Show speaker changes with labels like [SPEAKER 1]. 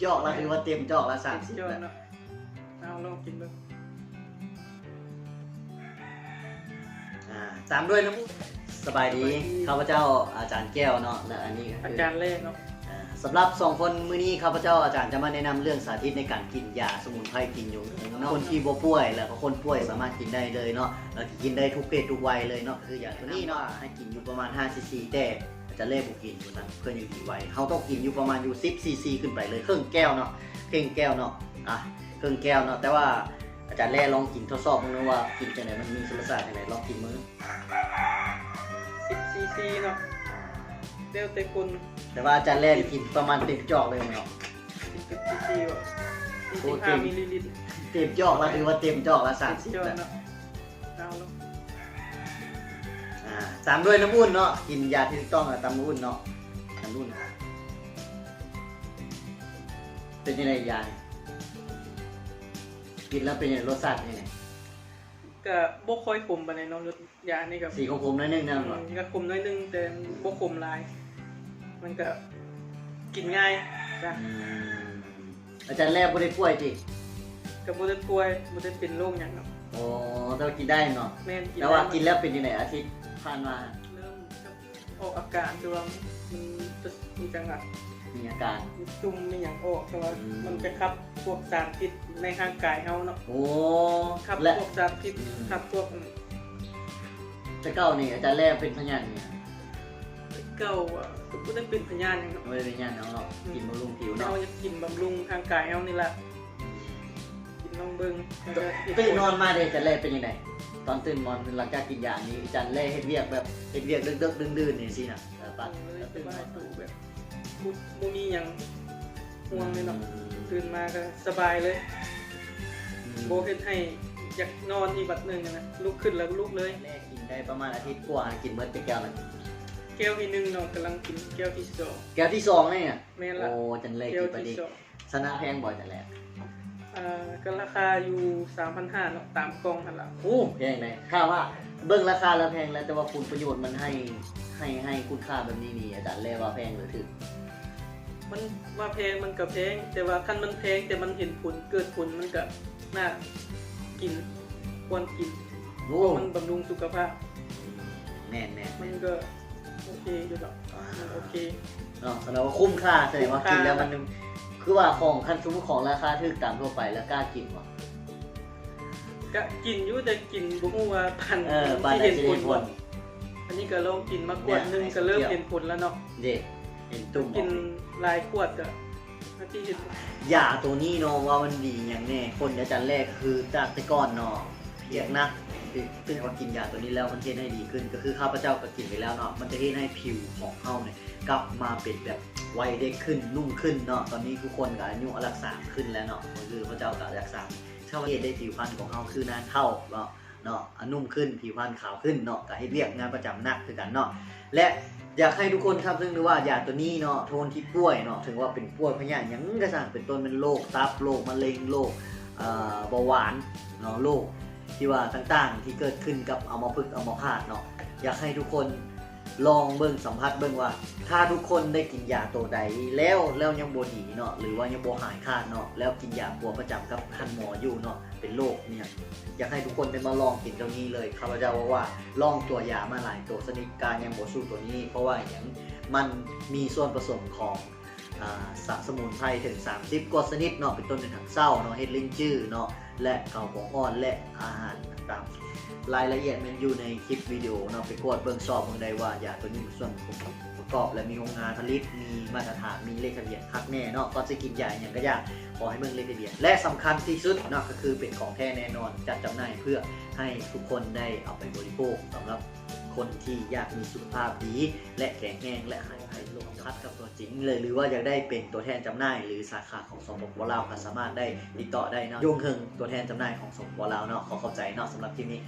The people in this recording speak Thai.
[SPEAKER 1] จอกละคือว่าเต็มจอกละ30แล้ว
[SPEAKER 2] เอาลองกินดู
[SPEAKER 1] ตามด้วยนะสบายดีข้าพเจ้าอาจารย์แก้วเนาะและอันนี้
[SPEAKER 2] อาจารย์แรกเนาะ
[SPEAKER 1] สำหรับ2คนมื้อนี้ข้าพเจ้าอาจารย์จะมาแนะนำเรื่องสาธิตในการกินยาสมุนไพรกินยุงคนที่บ่ป่วยแล้วก็คนป่วยสามารถกินได้เลยเนาะแล้วกินได้ทุกเพศทุกวัยเลยเนาะคือยาตัวนี้เนาะให้กินอยู่ประมาณ5 cc แต่จะเล่บุกินอยู่นั้นเพื่ออยู่ที่วัยเขาต้องกินอยู่ประมาณอยู่10 cc ขึ้นไปเลยครึ่งแก้วเนาะครึ่งแก้วเนาะครึ่งแก้วเนาะแต่ว่าอาจารย์แร่ลองกินทดสอบดูว่ากินจังไดมันมีรสชาติจังไดลองกินมื้อ
[SPEAKER 2] 10 cc เนาะเดี๋ยวแต่คุณ
[SPEAKER 1] แต่ว่าอาจารย์แร่กินประมาณเต็มจอกเลยเนาะ
[SPEAKER 2] 10 cc ว่ะ45มิลลิลิตร
[SPEAKER 1] เต็มจอกแล้วคือว่าเต็มจอกละ30แล้ว
[SPEAKER 2] เอาลง
[SPEAKER 1] ตามด้วยน้ำอุ่นเนาะกินยาที่ต้องตามน้ำอุ่นเนาะน้ำอุ่นเป็นยังไงยากินแล้วเป็นยังไงรสชาติยังไง
[SPEAKER 2] ก็บ่ค่อยขมปานใดเนาะยานี่ก็
[SPEAKER 1] สีขมๆน้อยนึงนะ
[SPEAKER 2] ก็ขมน้อยนึงแต่บ่ขมหลายมันก็กินง่ายจ้ะ
[SPEAKER 1] อาจารย์แรกบ่ได้ป่วยจิ
[SPEAKER 2] ก็บ่ได้ป่วยบ่ได้เป็นโรคหยังเนาะ
[SPEAKER 1] อ๋อแต่กินได้เนาะ
[SPEAKER 2] แม่นกิน
[SPEAKER 1] แต่ว่ากินแล้วเป็นยังไงอาทิตย์ผ่านมา
[SPEAKER 2] เริ่มออกอาการคือว่ามันจะมีจังหวะ
[SPEAKER 1] มีอาการ
[SPEAKER 2] ตุ่มมีอย่างออกแต่ว่ามันจะขับพวกสารพิษในร่างกายเฮาเนาะ
[SPEAKER 1] โอ้
[SPEAKER 2] ขับพวกสารพิษขับพวก
[SPEAKER 1] แต่เก้านี่อาจารย์แรกเป็นพยานเนี่ย
[SPEAKER 2] เก้าก็บ่ได้เป็นพยานหยังเนาะ
[SPEAKER 1] ไม่ได้เป็นพยานเนาะกินบำรุงผิวเนาะ
[SPEAKER 2] เราจะกินบำรุงร่างกายเฮานี่แหละกินลองเบิ่ง
[SPEAKER 1] ตื่นนอนมาเด้อาจารย์แรกเป็นยังไงตอนตื่นนอนหลังจากกินยานี้อาจารย์แรกเฮ็ดเวียกแบบเฮ็ดเวียกดึกๆดื่นๆนี่สิน่ะ
[SPEAKER 2] ปั๊บตื่นมาแบบบ่มีหยังห่วงเลยเนาะตื่นมาก็สบายเลยบ่เฮ็ดให้อยากนอนอีกบัดนึงนะลุกขึ้นแล้วลุกเลย
[SPEAKER 1] แรกกินได้ประมาณอาทิตย์กว่ากินเบิดไปแก้วนึง
[SPEAKER 2] แก้วที่1เนาะกำลังกินแก้วที่2
[SPEAKER 1] แก้วที่2เนี่ย
[SPEAKER 2] แม่นละ
[SPEAKER 1] โอ้จันแรกกินไปดิชนะแพงบ่จันแรก
[SPEAKER 2] ก็ราคาอยู่ 3,500 เนาะตามกล่องหั่นล่ะ
[SPEAKER 1] โอ้แพงเลยถ้าว่าเบิ่งราคาแล้วแพงแล้วแต่ว่าคุณประโยชน์มันให้คุณค่าแบบนี้นี่อาจารย์แรกว่าแพงหรือถูก
[SPEAKER 2] มันว่าแพงมันก็แพงแต่ว่าคันมันแพงแต่มันเห็นผลเกิดผลมันก็น่ากินควรกินมันบำรุงสุขภาพ
[SPEAKER 1] แน่ๆ
[SPEAKER 2] มันก็โอเคอยู่ดอกมันโอเค
[SPEAKER 1] เนาะแสดงว่าคุ้มค่าแสดงว่ากินแล้วมันคือว่าของคันสมมุติของราคาถูกตามทั่วไปแล้วกล้ากินบ่
[SPEAKER 2] ก็กินอยู่แต่กินบ่ฮู้ว่าพัน
[SPEAKER 1] ที่เห็นผล
[SPEAKER 2] อันนี้ก็ลองกินมากวดนึงก็เริ่มเห็นผลแล้วเนาะ
[SPEAKER 1] เด้เห็นตุ่ม
[SPEAKER 2] กินหลายขวดก็ที่เห็น
[SPEAKER 1] ยาตัวนี้เนาะว่ามันดีอย่างแน่คนอาจารย์แรกคือจากแต่ก่อนเนาะเรียกนะซึ่งพอกินยาตัวนี้แล้วมันเทให้ดีขึ้นก็คือข้าพเจ้าก็กินไปแล้วเนาะมันจะเทให้ผิวของเฮาเนี่ยกลับมาเป็นแบบวัยเด็กขึ้นนุ่มขึ้นเนาะตอนนี้ทุกคนก็อายุรักษาขึ้นแล้วเนาะคือพระเจ้าก็รักษาชาวประเทศได้ผิวพรรณของเฮาคือนานเท่าเนาะนุ่มขึ้นผิวพรรณขาวขึ้นเนาะก็ให้เรียกงานประจำหนักคือกันเนาะและอยากให้ทุกคนครับซึ่งรู้ว่ายาตัวนี้เนาะโทนที่ป่วยเนาะถึงว่าเป็นป่วยพยาธิหยังก็สั่งเป็นต้นเป็นโรคตับโรคมะเร็งโรคเบาหวานเนาะโรคที่ว่าต่างๆที่เกิดขึ้นกับอัมพฤกษ์อัมพาตเนาะอยากให้ทุกคนลองเบิ่งสัมผัสเบิ่งว่าถ้าทุกคนได้กินยาตัวใดแล้วยังบ่ดีเนาะหรือว่ายังบ่หายขาดเนาะแล้วกินยาปัวประจำกับท่านหมออยู่เนาะเป็นโรคเนี่ยอยากให้ทุกคนได้มาลองกินตัวนี้เลยข้าพเจ้าว่าลองตัวยามาหลายตัวชนิดการยังบ่สู้ตัวนี้เพราะว่าอย่างมันมีส่วนผสมของสมุนไพรถึง30กว่าชนิดเนาะเป็นต้นในถังเศร้าเนาะเฮ็ดลิ้นจื้อเนาะและเกาหัวอ่อนและอาหารต่างๆรายละเอียดมันอยู่ในคลิปวิดีโอเนาะไปกดเบิ่งสอบเบิ่งได้ว่ายาตัวนี้มีส่วนประกอบและมีโรงงานผลิตมีมาตรฐานมีเลขทะเบียนคักแน่เนาะก่อนจะกินยาอย่างก็ยากขอให้เบิ่งเลขทะเบียนและสำคัญที่สุดเนาะก็คือเป็นของแท้แน่นอนจัดจำหน่ายเพื่อให้ทุกคนได้เอาไปบริโภคสำหรับคนที่อยากมีสุขภาพดีและแข็งแรงและหายภัยลงคัดกับตัวจริงเลยหรือว่าอยากได้เป็นตัวแทนจำหน่ายหรือสาขาของสปป.ลาวก็สามารถได้ติดต่อได้เนาะยงเฮิงตัวแทนจำหน่ายของสปป.ลาวเนาะขอเข้าใจเนาะสำหรับที่นี้